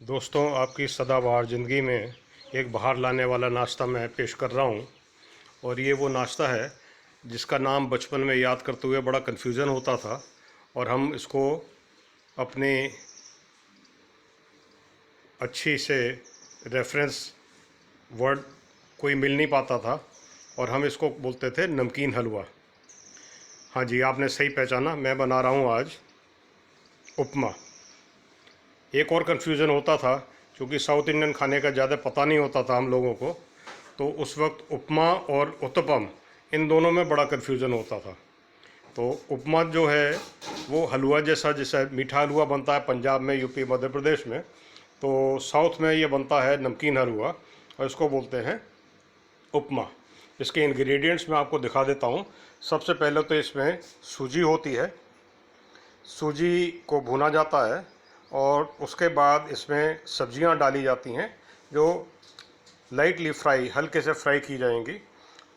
दोस्तों, आपकी सदाबहार ज़िंदगी में एक बाहर लाने वाला नाश्ता मैं पेश कर रहा हूँ। और ये वो नाश्ता है जिसका नाम बचपन में याद करते हुए बड़ा कन्फ्यूज़न होता था, और हम इसको अपने अच्छी से रेफरेंस वर्ड कोई मिल नहीं पाता था, और हम इसको बोलते थे नमकीन हलवा। हाँ जी, आपने सही पहचाना, मैं बना रहा हूँ आज उपमा। एक और कन्फ्यूज़न होता था, क्योंकि साउथ इंडियन खाने का ज़्यादा पता नहीं होता था हम लोगों को, तो उस वक्त उपमा और उत्तपम इन दोनों में बड़ा कन्फ्यूज़न होता था। तो उपमा जो है वो हलवा जैसा, जैसा मीठा हलवा बनता है पंजाब में, यूपी, मध्य प्रदेश में, तो साउथ में ये बनता है नमकीन हलवा, और इसको बोलते हैं उपमा। इसके इंग्रेडिएंट्स मैं आपको दिखा देता हूँ। सबसे पहले तो इसमें सूजी होती है, सूजी को भुना जाता है, और उसके बाद इसमें सब्जियां डाली जाती हैं जो लाइटली फ्राई, हल्के से फ्राई की जाएंगी।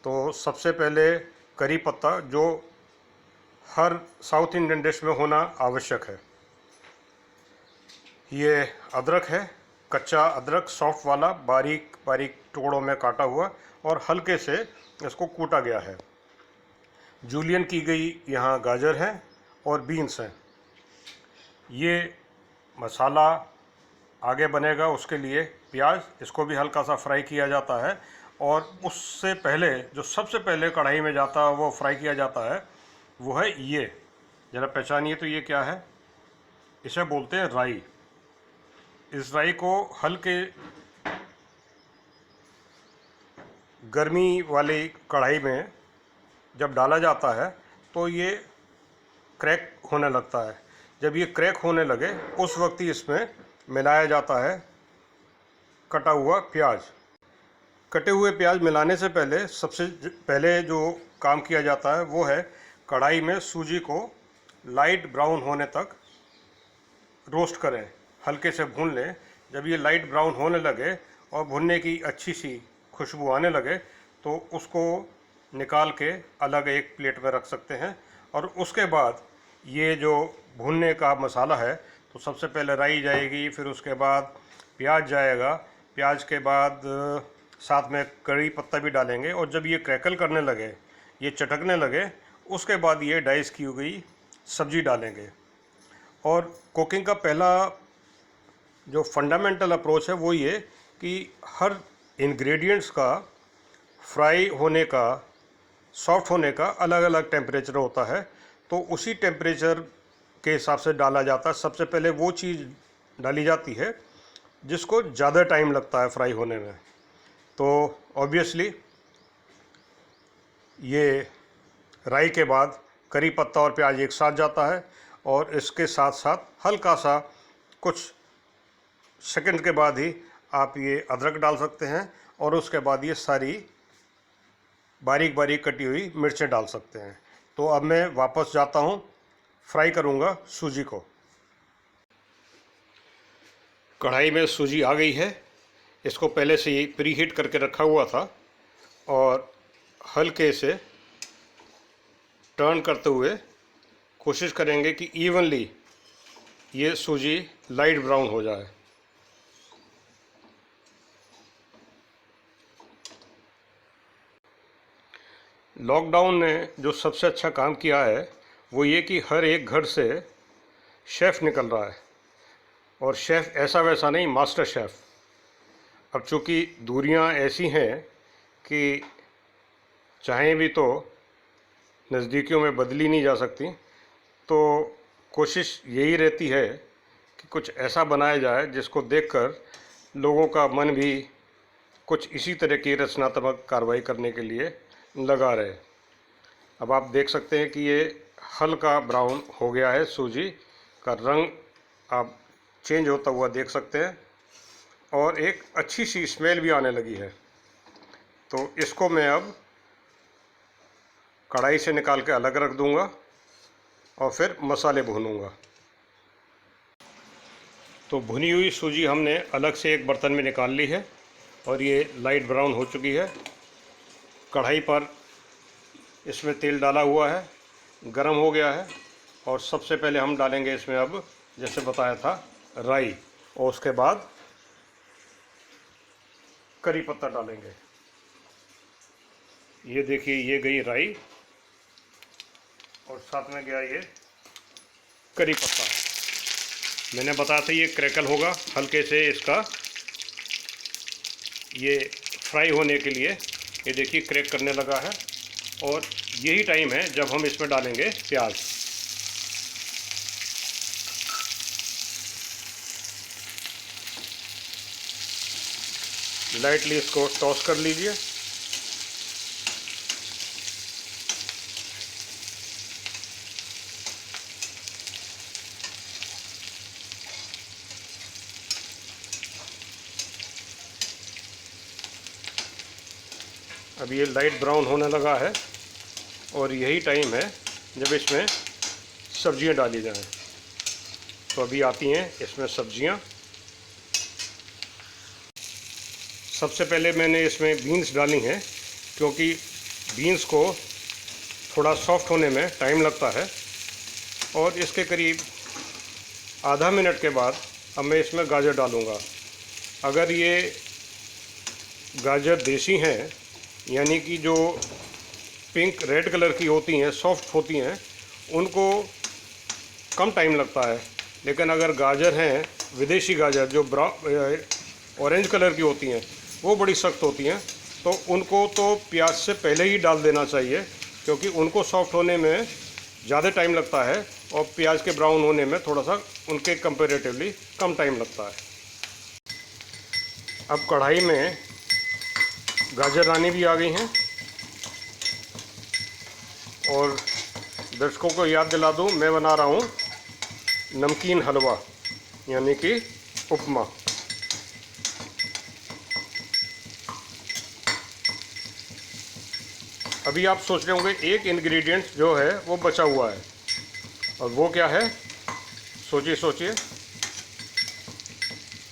तो सबसे पहले करी पत्ता, जो हर साउथ इंडियन डिश में होना आवश्यक है। ये अदरक है, कच्चा अदरक, सॉफ्ट वाला, बारीक बारीक टुकड़ों में काटा हुआ और हल्के से इसको कूटा गया है। जूलियन की गई यहाँ गाजर है और बीन्स हैं। ये मसाला आगे बनेगा, उसके लिए प्याज, इसको भी हल्का सा फ्राई किया जाता है। और उससे पहले जो सबसे पहले कढ़ाई में जाता है, वो फ्राई किया जाता है, वो है ये, ज़रा पहचानिए तो ये क्या है। इसे बोलते हैं राई। इस राई को हल्के गर्मी वाली कढ़ाई में जब डाला जाता है तो ये क्रैक होने लगता है। जब ये क्रैक होने लगे उस वक्त ही इसमें मिलाया जाता है कटा हुआ प्याज। कटे हुए प्याज मिलाने से पहले सबसे पहले जो काम किया जाता है वो है कढ़ाई में सूजी को लाइट ब्राउन होने तक रोस्ट करें, हल्के से भून लें। जब ये लाइट ब्राउन होने लगे और भुनने की अच्छी सी खुशबू आने लगे तो उसको निकाल के अलग एक प्लेट में रख सकते हैं। और उसके बाद ये जो भुनने का मसाला है, तो सबसे पहले राई जाएगी, फिर उसके बाद प्याज जाएगा, प्याज के बाद साथ में कड़ी पत्ता भी डालेंगे। और जब ये क्रैकल करने लगे, ये चटकने लगे, उसके बाद ये डाइस की हुई सब्जी डालेंगे। और कुकिंग का पहला जो फंडामेंटल अप्रोच है वो ये कि हर इंग्रेडिएंट्स का फ्राई होने का, सॉफ्ट होने का अलग अलग टेम्परेचर होता है, तो उसी टेम्परेचर के हिसाब से डाला जाता है। सबसे पहले वो चीज़ डाली जाती है जिसको ज़्यादा टाइम लगता है फ्राई होने में। तो ऑब्वियसली ये राई के बाद करी पत्ता और प्याज एक साथ जाता है, और इसके साथ साथ हल्का सा कुछ सेकंड के बाद ही आप ये अदरक डाल सकते हैं, और उसके बाद ये सारी बारीक बारीक कटी हुई मिर्चें डाल सकते हैं। तो अब मैं वापस जाता हूँ, फ्राई करूँगा सूजी को। कढ़ाई में सूजी आ गई है, इसको पहले से ही प्री हीट करके रखा हुआ था, और हल्के से टर्न करते हुए कोशिश करेंगे कि इवनली ये सूजी लाइट ब्राउन हो जाए। लॉकडाउन ने जो सबसे अच्छा काम किया है वो ये कि हर एक घर से शेफ़ निकल रहा है, और शेफ़ ऐसा वैसा नहीं, मास्टर शेफ़। अब चूँकि दूरियां ऐसी हैं कि चाहें भी तो नज़दीकियों में बदली नहीं जा सकती, तो कोशिश यही रहती है कि कुछ ऐसा बनाया जाए जिसको देखकर लोगों का मन भी कुछ इसी तरह की रचनात्मक कार्रवाई करने के लिए लगा रहे। अब आप देख सकते हैं कि ये हल्का ब्राउन हो गया है, सूजी का रंग आप चेंज होता हुआ देख सकते हैं, और एक अच्छी सी स्मेल भी आने लगी है। तो इसको मैं अब कढ़ाई से निकाल के अलग रख दूंगा और फिर मसाले भूनूंगा। तो भुनी हुई सूजी हमने अलग से एक बर्तन में निकाल ली है, और ये लाइट ब्राउन हो चुकी है। कढ़ाई पर इसमें तेल डाला हुआ है, गरम हो गया है, और सबसे पहले हम डालेंगे इसमें अब, जैसे बताया था, राई, और उसके बाद करी पत्ता डालेंगे। ये देखिए, ये गई राई और साथ में गया ये करी पत्ता। मैंने बताया था ये क्रैकल होगा, हल्के से इसका ये फ्राई होने के लिए। ये देखिए क्रैक करने लगा है और यही टाइम है जब हम इसमें डालेंगे प्याज। लाइटली इसको टॉस कर लीजिए। अब ये लाइट ब्राउन होने लगा है और यही टाइम है जब इसमें सब्जियां डाली जाएं। तो अभी आती हैं इसमें सब्जियां। सबसे पहले मैंने इसमें बीन्स डाली हैं, क्योंकि बीन्स को थोड़ा सॉफ्ट होने में टाइम लगता है। और इसके करीब आधा मिनट के बाद अब मैं इसमें गाजर डालूँगा। अगर ये गाजर देसी हैं, यानी कि जो पिंक रेड कलर की होती हैं, सॉफ्ट होती हैं, उनको कम टाइम लगता है। लेकिन अगर गाजर हैं विदेशी गाजर जो ऑरेंज कलर की होती हैं, वो बड़ी सख्त होती हैं, तो उनको तो प्याज से पहले ही डाल देना चाहिए, क्योंकि उनको सॉफ्ट होने में ज़्यादा टाइम लगता है और प्याज के ब्राउन होने में थोड़ा सा उनके कंपैरेटिवली कम टाइम लगता है। अब कढ़ाई में गाजर रानी भी आ गई हैं और दर्शकों को याद दिला दूं, मैं बना रहा हूं नमकीन हलवा, यानी कि उपमा। अभी आप सोच रहे होंगे एक इंग्रेडिएंट जो है वो बचा हुआ है, और वो क्या है? सोचिए सोचिए,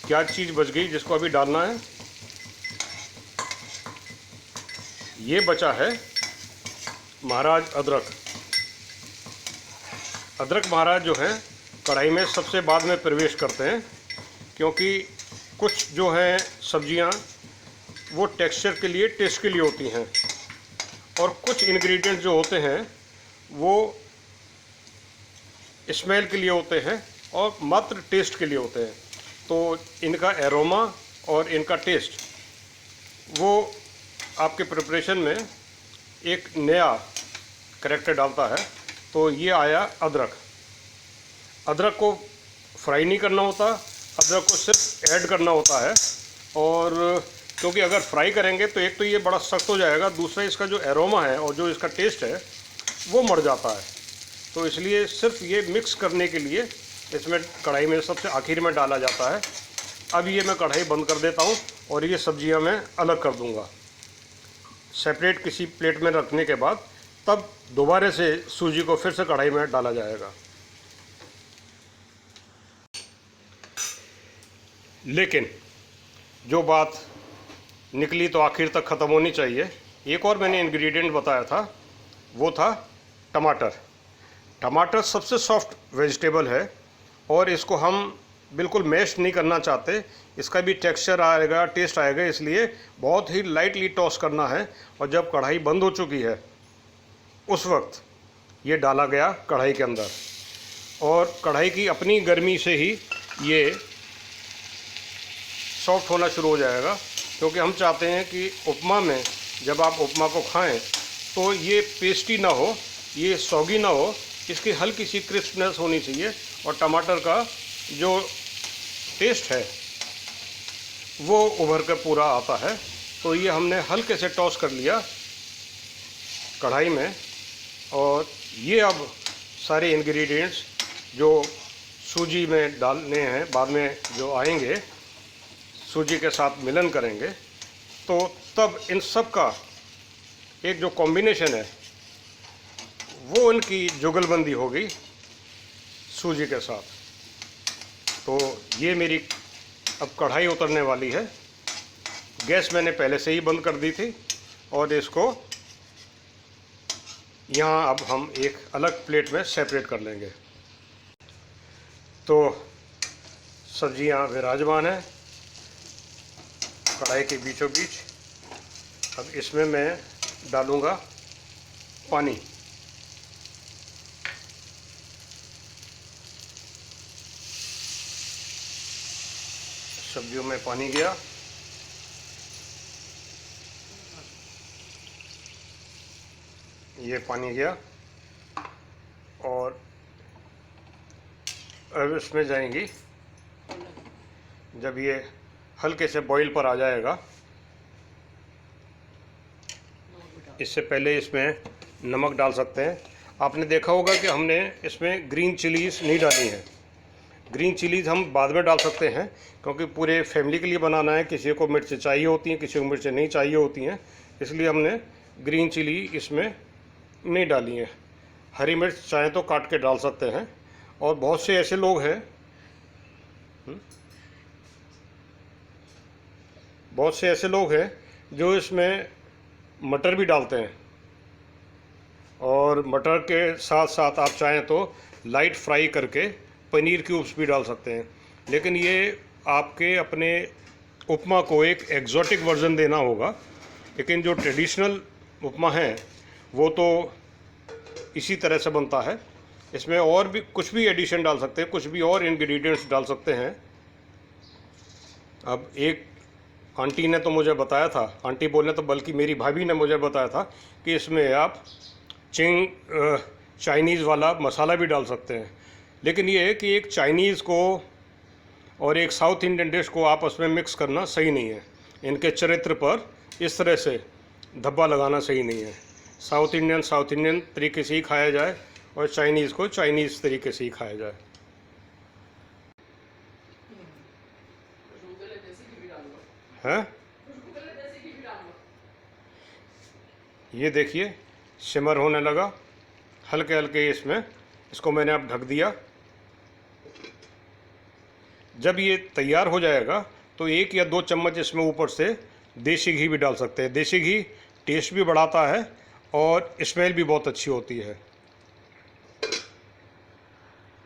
क्या चीज़ बच गई जिसको अभी डालना है? ये बचा है महाराज अदरक। अदरक महाराज जो है कढ़ाई में सबसे बाद में प्रवेश करते हैं, क्योंकि कुछ जो हैं सब्जियां वो टेक्सचर के लिए, टेस्ट के लिए होती हैं, और कुछ इंग्रेडिएंट जो होते हैं वो स्मेल के लिए होते हैं और मात्र टेस्ट के लिए होते हैं। तो इनका एरोमा और इनका टेस्ट वो आपके प्रिपरेशन में एक नया करैक्टर डालता है। तो ये आया अदरक। अदरक को फ्राई नहीं करना होता, अदरक को सिर्फ ऐड करना होता है। और क्योंकि अगर फ्राई करेंगे तो एक तो ये बड़ा सख्त हो जाएगा, दूसरा इसका जो एरोमा है और जो इसका टेस्ट है वो मर जाता है। तो इसलिए सिर्फ ये मिक्स करने के लिए इसमें कढ़ाई में सबसे आखिर में डाला जाता है। अब ये मैं कढ़ाई बंद कर देता हूँ और ये सब्जियाँ मैं अलग कर दूँगा सेपरेट किसी प्लेट में रखने के बाद। तब दोबारा से सूजी को फिर से कढ़ाई में डाला जाएगा। लेकिन जो बात निकली तो आखिर तक ख़त्म होनी चाहिए। एक और मैंने इंग्रेडिएंट बताया था, वो था टमाटर। टमाटर सबसे सॉफ्ट वेजिटेबल है और इसको हम बिल्कुल मैश नहीं करना चाहते। इसका भी टेक्सचर आएगा, टेस्ट आएगा, इसलिए बहुत ही लाइटली टॉस करना है। और जब कढ़ाई बंद हो चुकी है उस वक्त ये डाला गया कढ़ाई के अंदर, और कढ़ाई की अपनी गर्मी से ही ये सॉफ्ट होना शुरू हो जाएगा। क्योंकि हम चाहते हैं कि उपमा में, जब आप उपमा को खाएं तो ये पेस्टी ना हो, ये सॉगी ना हो, इसकी हल्की सी क्रिस्पनेस होनी चाहिए। और टमाटर का जो टेस्ट है वो उभर कर पूरा आता है। तो ये हमने हल्के से टॉस कर लिया कढ़ाई में, और ये अब सारे इंग्रेडिएंट्स जो सूजी में डालने हैं, बाद में जो आएंगे सूजी के साथ मिलन करेंगे, तो तब इन सब का एक जो कॉम्बिनेशन है वो उनकी जुगलबंदी होगी सूजी के साथ। तो ये मेरी अब कढ़ाई उतरने वाली है। गैस मैंने पहले से ही बंद कर दी थी और इसको यहाँ अब हम एक अलग प्लेट में सेपरेट कर लेंगे। तो सब्जियाँ विराजमान हैं कढ़ाई के बीचों बीच। अब इसमें मैं डालूँगा पानी। सब्जियों में पानी गया। ये पानी गया और अब इसमें जाएंगी, जब ये हल्के से बॉईल पर आ जाएगा, इससे पहले इसमें नमक डाल सकते हैं। आपने देखा होगा कि हमने इसमें ग्रीन चिलीज़ नहीं डाली है। ग्रीन चिलीज़ हम बाद में डाल सकते हैं क्योंकि पूरे फैमिली के लिए बनाना है। किसी को मिर्च चाहिए होती हैं, किसी को मिर्च नहीं चाहिए होती हैं, इसलिए हमने ग्रीन चिली इसमें नहीं डाली है। हरी मिर्च चाहे तो काट के डाल सकते हैं। और बहुत से ऐसे लोग हैं जो इसमें मटर भी डालते हैं, और मटर के साथ साथ आप चाहें तो लाइट फ्राई करके पनीर क्यूब्स भी डाल सकते हैं। लेकिन ये आपके अपने उपमा को एक एक्जॉटिक वर्जन देना होगा। लेकिन जो ट्रेडिशनल उपमा है वो तो इसी तरह से बनता है। इसमें और भी कुछ भी एडिशन डाल सकते हैं, कुछ भी और इंग्रेडिएंट्स डाल सकते हैं। अब एक आंटी ने तो मुझे बताया था, आंटी बोलने तो बल्कि मेरी भाभी ने मुझे बताया था कि इसमें आप चाइनीज़ वाला मसाला भी डाल सकते हैं। लेकिन ये है कि एक चाइनीज़ को और एक साउथ इंडियन डिश को आपस में मिक्स करना सही नहीं है। इनके चरित्र पर इस तरह से धब्बा लगाना सही नहीं है। साउथ इंडियन तरीके से ही खाया जाए और चाइनीज़ को चाइनीज़ तरीके से ही खाया जाए। हैं? ये देखिए सिमर होने लगा हल्के हल्के इसमें। इसको मैंने अब ढक दिया। जब ये तैयार हो जाएगा तो 1 या 2 चम्मच इसमें ऊपर से देसी घी भी डाल सकते हैं। देसी घी टेस्ट भी बढ़ाता है और स्मेल भी बहुत अच्छी होती है।